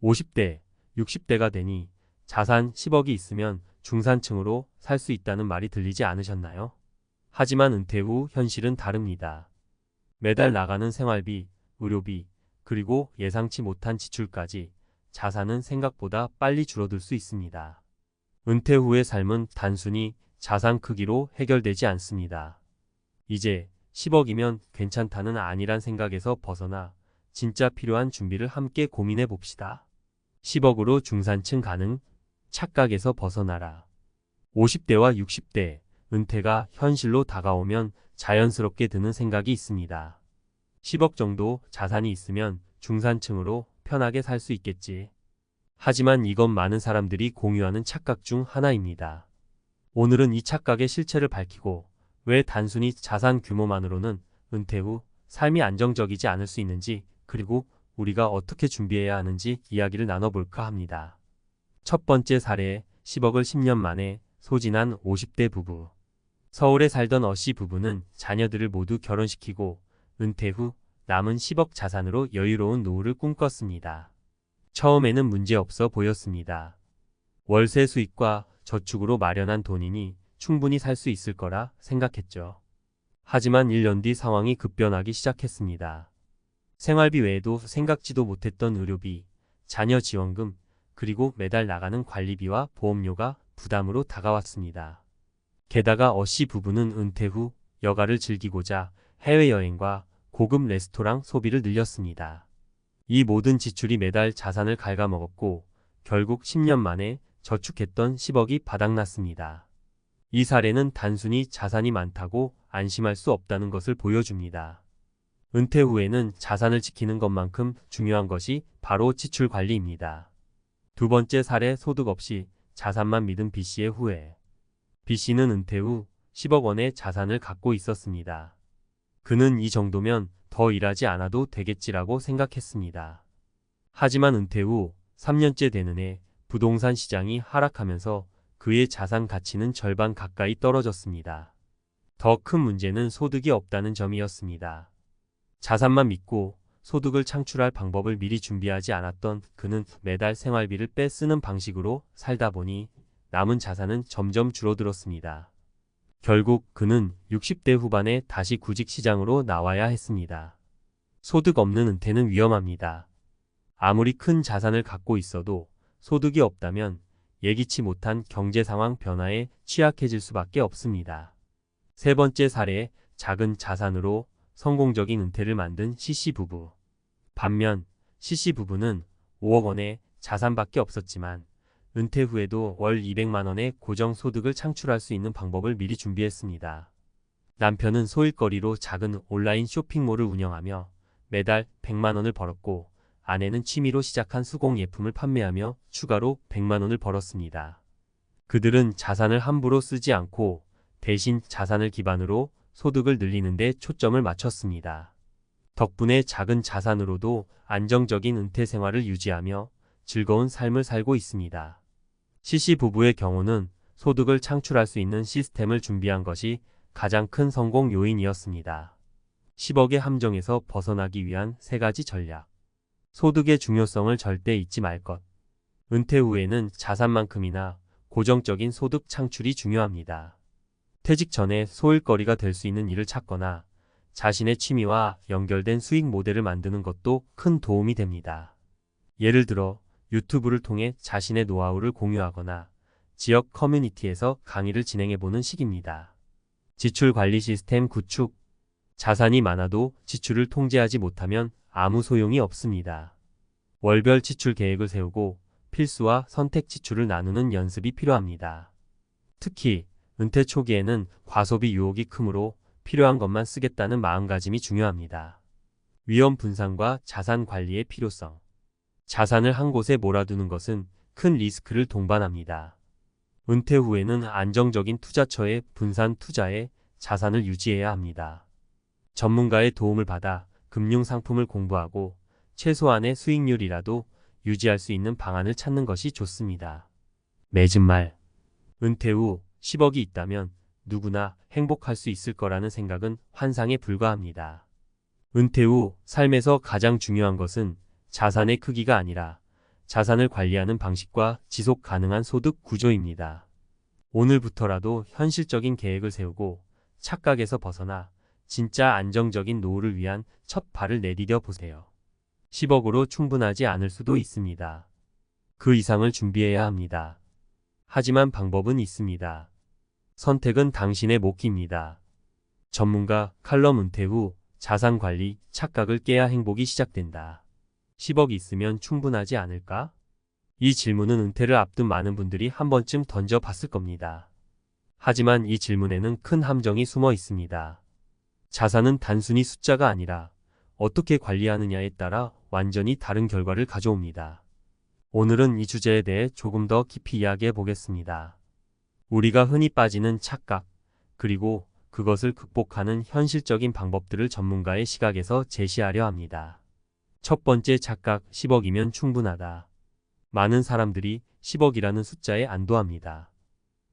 50대, 60대가 되니 자산 10억이 있으면 중산층으로 살 수 있다는 말이 들리지 않으셨나요? 하지만 은퇴 후 현실은 다릅니다. 매달 나가는 생활비, 의료비, 그리고 예상치 못한 지출까지 자산은 생각보다 빨리 줄어들 수 있습니다. 은퇴 후의 삶은 단순히 자산 크기로 해결되지 않습니다. 이제 10억이면 괜찮다는 아니란 생각에서 벗어나 진짜 필요한 준비를 함께 고민해 봅시다. 10억으로 중산층 가능? 착각에서 벗어나라. 50대와 60대, 은퇴가 현실로 다가오면 자연스럽게 드는 생각이 있습니다. 10억 정도 자산이 있으면 중산층으로 편하게 살 수 있겠지. 하지만 이건 많은 사람들이 공유하는 착각 중 하나입니다. 오늘은 이 착각의 실체를 밝히고 왜 단순히 자산 규모만으로는 은퇴 후 삶이 안정적이지 않을 수 있는지, 그리고 우리가 어떻게 준비해야 하는지 이야기를 나눠볼까 합니다. 첫 번째 사례, 10억을 10년 만에 소진한 50대 부부. 서울에 살던 어씨 부부는 자녀들을 모두 결혼시키고 은퇴 후 남은 10억 자산으로 여유로운 노후를 꿈꿨습니다. 처음에는 문제없어 보였습니다. 월세 수익과 저축으로 마련한 돈이니 충분히 살 수 있을 거라 생각했죠. 하지만 1년 뒤 상황이 급변하기 시작했습니다. 생활비 외에도 생각지도 못했던 의료비, 자녀 지원금, 그리고 매달 나가는 관리비와 보험료가 부담으로 다가왔습니다. 게다가 어씨 부부는 은퇴 후 여가를 즐기고자 해외여행과 고급 레스토랑 소비를 늘렸습니다. 이 모든 지출이 매달 자산을 갉아먹었고 결국 10년 만에 저축했던 10억이 바닥났습니다. 이 사례는 단순히 자산이 많다고 안심할 수 없다는 것을 보여줍니다. 은퇴 후에는 자산을 지키는 것만큼 중요한 것이 바로 지출 관리입니다. 두 번째 사례, 소득 없이 자산만 믿은 B씨의 후회. B씨는 은퇴 후 10억 원의 자산을 갖고 있었습니다. 그는 이 정도면 더 일하지 않아도 되겠지라고 생각했습니다. 하지만 은퇴 후 3년째 되는 해 부동산 시장이 하락하면서 그의 자산 가치는 절반 가까이 떨어졌습니다. 더 큰 문제는 소득이 없다는 점이었습니다. 자산만 믿고 소득을 창출할 방법을 미리 준비하지 않았던 그는 매달 생활비를 빼쓰는 방식으로 살다 보니 남은 자산은 점점 줄어들었습니다. 결국 그는 60대 후반에 다시 구직 시장으로 나와야 했습니다. 소득 없는 은퇴는 위험합니다. 아무리 큰 자산을 갖고 있어도 소득이 없다면 예기치 못한 경제 상황 변화에 취약해질 수밖에 없습니다. 세 번째 사례, 작은 자산으로 성공적인 은퇴를 만든 C씨 부부. 반면 C씨 부부는 5억 원의 자산밖에 없었지만 은퇴 후에도 월 200만 원의 고정소득을 창출할 수 있는 방법을 미리 준비했습니다. 남편은 소일거리로 작은 온라인 쇼핑몰을 운영하며 매달 100만 원을 벌었고, 아내는 취미로 시작한 수공 예품을 판매하며 추가로 100만 원을 벌었습니다. 그들은 자산을 함부로 쓰지 않고 대신 자산을 기반으로 소득을 늘리는 데 초점을 맞췄습니다. 덕분에 작은 자산으로도 안정적인 은퇴 생활을 유지하며 즐거운 삶을 살고 있습니다. C씨 부부의 경우는 소득을 창출할 수 있는 시스템을 준비한 것이 가장 큰 성공 요인이었습니다. 10억의 함정에서 벗어나기 위한 3가지 전략. 소득의 중요성을 절대 잊지 말 것. 은퇴 후에는 자산만큼이나 고정적인 소득 창출이 중요합니다. 퇴직 전에 소일거리가 될 수 있는 일을 찾거나 자신의 취미와 연결된 수익 모델을 만드는 것도 큰 도움이 됩니다. 예를 들어 유튜브를 통해 자신의 노하우를 공유하거나 지역 커뮤니티에서 강의를 진행해보는 식입니다. 지출 관리 시스템 구축. 자산이 많아도 지출을 통제하지 못하면 아무 소용이 없습니다. 월별 지출 계획을 세우고 필수와 선택 지출을 나누는 연습이 필요합니다. 특히 은퇴 초기에는 과소비 유혹이 크므로 필요한 것만 쓰겠다는 마음가짐이 중요합니다. 위험 분산과 자산 관리의 필요성. 자산을 한 곳에 몰아두는 것은 큰 리스크를 동반합니다. 은퇴 후에는 안정적인 투자처에 분산 투자해 자산을 유지해야 합니다. 전문가의 도움을 받아 금융상품을 공부하고 최소한의 수익률이라도 유지할 수 있는 방안을 찾는 것이 좋습니다. 맺은 말. 은퇴 후 10억이 있다면 누구나 행복할 수 있을 거라는 생각은 환상에 불과합니다. 은퇴 후 삶에서 가장 중요한 것은 자산의 크기가 아니라 자산을 관리하는 방식과 지속 가능한 소득 구조입니다. 오늘부터라도 현실적인 계획을 세우고 착각에서 벗어나 진짜 안정적인 노후를 위한 첫 발을 내디뎌 보세요. 10억으로 충분하지 않을 수도 있습니다. 그 이상을 준비해야 합니다. 하지만 방법은 있습니다. 선택은 당신의 몫입니다. 전문가 칼럼 은퇴 후 자산관리 착각을 깨야 행복이 시작된다. 10억 있으면 충분하지 않을까? 이 질문은 은퇴를 앞둔 많은 분들이 한 번쯤 던져봤을 겁니다. 하지만 이 질문에는 큰 함정이 숨어 있습니다. 자산은 단순히 숫자가 아니라 어떻게 관리하느냐에 따라 완전히 다른 결과를 가져옵니다. 오늘은 이 주제에 대해 조금 더 깊이 이야기해 보겠습니다. 우리가 흔히 빠지는 착각, 그리고 그것을 극복하는 현실적인 방법들을 전문가의 시각에서 제시하려 합니다. 첫 번째 착각, 10억이면 충분하다. 많은 사람들이 10억이라는 숫자에 안도합니다.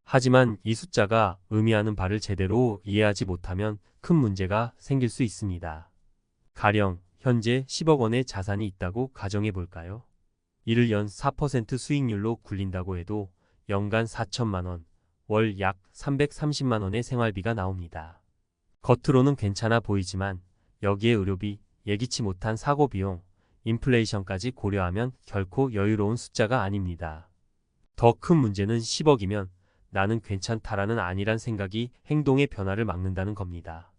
하지만 이 숫자가 의미하는 바를 제대로 이해하지 못하면 큰 문제가 생길 수 있습니다. 가령 현재 10억 원의 자산이 있다고 가정해 볼까요? 이를 연 4% 수익률로 굴린다고 해도 연간 4천만 원, 월 약 330만 원의 생활비가 나옵니다. 겉으로는 괜찮아 보이지만 여기에 의료비, 예기치 못한 사고비용, 인플레이션까지 고려하면 결코 여유로운 숫자가 아닙니다. 더 큰 문제는 10억이면 나는 괜찮다라는 아니란 생각이 행동의 변화를 막는다는 겁니다.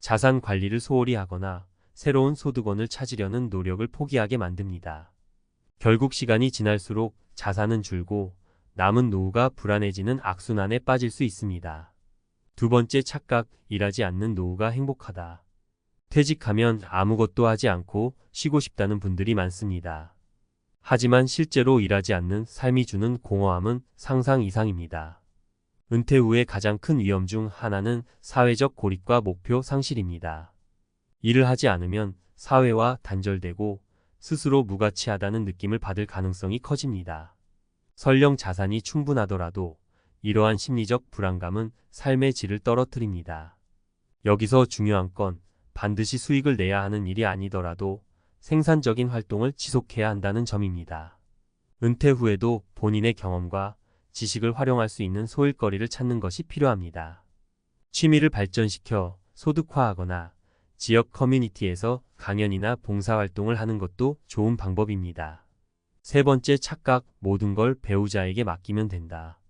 자산 관리를 소홀히 하거나 새로운 소득원을 찾으려는 노력을 포기하게 만듭니다. 결국 시간이 지날수록 자산은 줄고 남은 노후가 불안해지는 악순환에 빠질 수 있습니다. 두 번째 착각, 일하지 않는 노후가 행복하다. 퇴직하면 아무것도 하지 않고 쉬고 싶다는 분들이 많습니다. 하지만 실제로 일하지 않는 삶이 주는 공허함은 상상 이상입니다. 은퇴 후의 가장 큰 위험 중 하나는 사회적 고립과 목표 상실입니다. 일을 하지 않으면 사회와 단절되고 스스로 무가치하다는 느낌을 받을 가능성이 커집니다. 설령 자산이 충분하더라도 이러한 심리적 불안감은 삶의 질을 떨어뜨립니다. 여기서 중요한 건 반드시 수익을 내야 하는 일이 아니더라도 생산적인 활동을 지속해야 한다는 점입니다. 은퇴 후에도 본인의 경험과 지식을 활용할 수 있는 소일거리를 찾는 것이 필요합니다. 취미를 발전시켜 소득화하거나 지역 커뮤니티에서 강연이나 봉사활동을 하는 것도 좋은 방법입니다. 세 번째 착각, 모든 걸 배우자에게 맡기면 된다.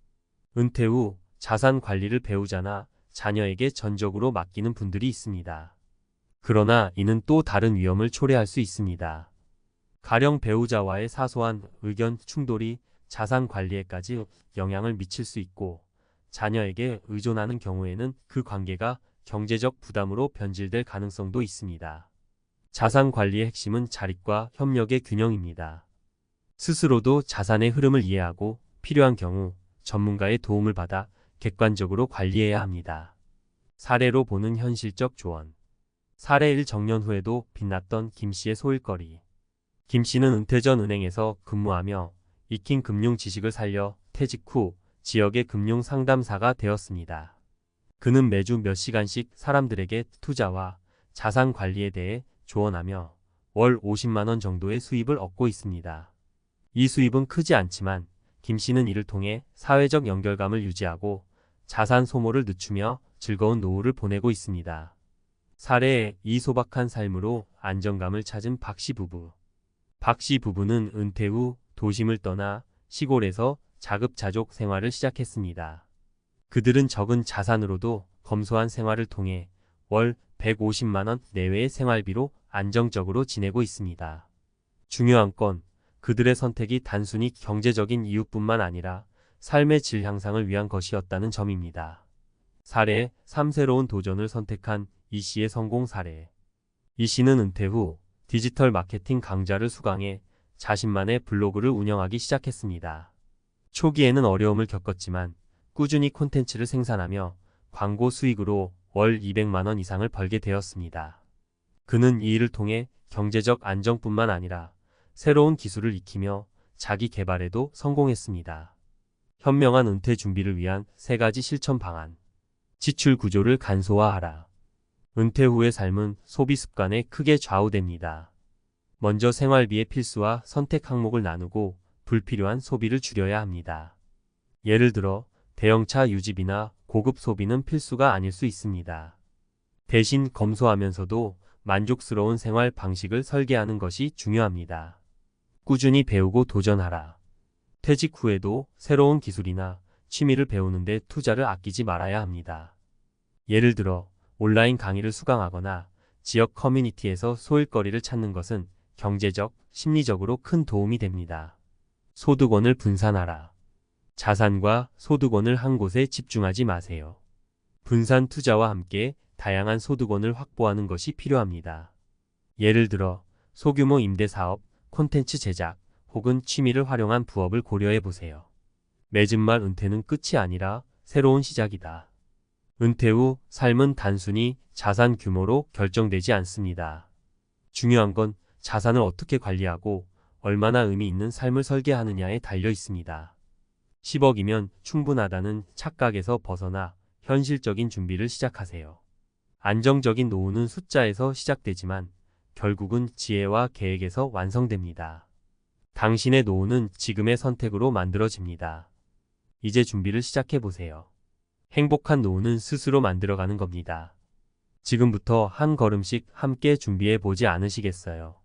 은퇴 후 자산 관리를 배우자나 자녀에게 전적으로 맡기는 분들이 있습니다. 그러나 이는 또 다른 위험을 초래할 수 있습니다. 가령 배우자와의 사소한 의견 충돌이 자산 관리에까지 영향을 미칠 수 있고, 자녀에게 의존하는 경우에는 그 관계가 경제적 부담으로 변질될 가능성도 있습니다. 자산 관리의 핵심은 자립과 협력의 균형입니다. 스스로도 자산의 흐름을 이해하고 필요한 경우 전문가의 도움을 받아 객관적으로 관리해야 합니다. 사례로 보는 현실적 조언. 사례 1, 정년 후에도 빛났던 김 씨의 소일거리. 김 씨는 은퇴 전 은행에서 근무하며 익힌 금융 지식을 살려 퇴직 후 지역의 금융 상담사가 되었습니다. 그는 매주 몇 시간씩 사람들에게 투자와 자산 관리에 대해 조언하며 월 50만 원 정도의 수입을 얻고 있습니다. 이 수입은 크지 않지만 김 씨는 이를 통해 사회적 연결감을 유지하고 자산 소모를 늦추며 즐거운 노후를 보내고 있습니다. 사례 2, 소박한 삶으로 안정감을 찾은 박 씨 부부. 박 씨 부부는 은퇴 후 도심을 떠나 시골에서 자급자족 생활을 시작했습니다. 그들은 적은 자산으로도 검소한 생활을 통해 월 150만 원 내외의 생활비로 안정적으로 지내고 있습니다. 중요한 건 그들의 선택이 단순히 경제적인 이유뿐만 아니라 삶의 질 향상을 위한 것이었다는 점입니다. 사례 3, 새로운 도전을 선택한 이 씨의 성공 사례. 이 씨는 은퇴 후 디지털 마케팅 강좌를 수강해 자신만의 블로그를 운영하기 시작했습니다. 초기에는 어려움을 겪었지만 꾸준히 콘텐츠를 생산하며 광고 수익으로 월 200만 원 이상을 벌게 되었습니다. 그는 이 일을 통해 경제적 안정뿐만 아니라 새로운 기술을 익히며 자기 개발에도 성공했습니다. 현명한 은퇴 준비를 위한 3가지 실천 방안. 지출 구조를 간소화하라. 은퇴 후의 삶은 소비 습관에 크게 좌우됩니다. 먼저 생활비의 필수와 선택 항목을 나누고 불필요한 소비를 줄여야 합니다. 예를 들어 대형차 유지비나 고급 소비는 필수가 아닐 수 있습니다. 대신 검소하면서도 만족스러운 생활 방식을 설계하는 것이 중요합니다. 꾸준히 배우고 도전하라. 퇴직 후에도 새로운 기술이나 취미를 배우는데 투자를 아끼지 말아야 합니다. 예를 들어 온라인 강의를 수강하거나 지역 커뮤니티에서 소일거리를 찾는 것은 경제적, 심리적으로 큰 도움이 됩니다. 소득원을 분산하라. 자산과 소득원을 한 곳에 집중하지 마세요. 분산 투자와 함께 다양한 소득원을 확보하는 것이 필요합니다. 예를 들어 소규모 임대사업, 콘텐츠 제작, 혹은 취미를 활용한 부업을 고려해 보세요. 맺은 말 은퇴는 끝이 아니라 새로운 시작이다. 은퇴 후 삶은 단순히 자산 규모로 결정되지 않습니다. 중요한 건 자산을 어떻게 관리하고 얼마나 의미 있는 삶을 설계하느냐에 달려 있습니다. 10억이면 충분하다는 착각에서 벗어나 현실적인 준비를 시작하세요. 안정적인 노후는 숫자에서 시작되지만 결국은 지혜와 계획에서 완성됩니다. 당신의 노후는 지금의 선택으로 만들어집니다. 이제 준비를 시작해보세요. 행복한 노후는 스스로 만들어가는 겁니다. 지금부터 한 걸음씩 함께 준비해보지 않으시겠어요?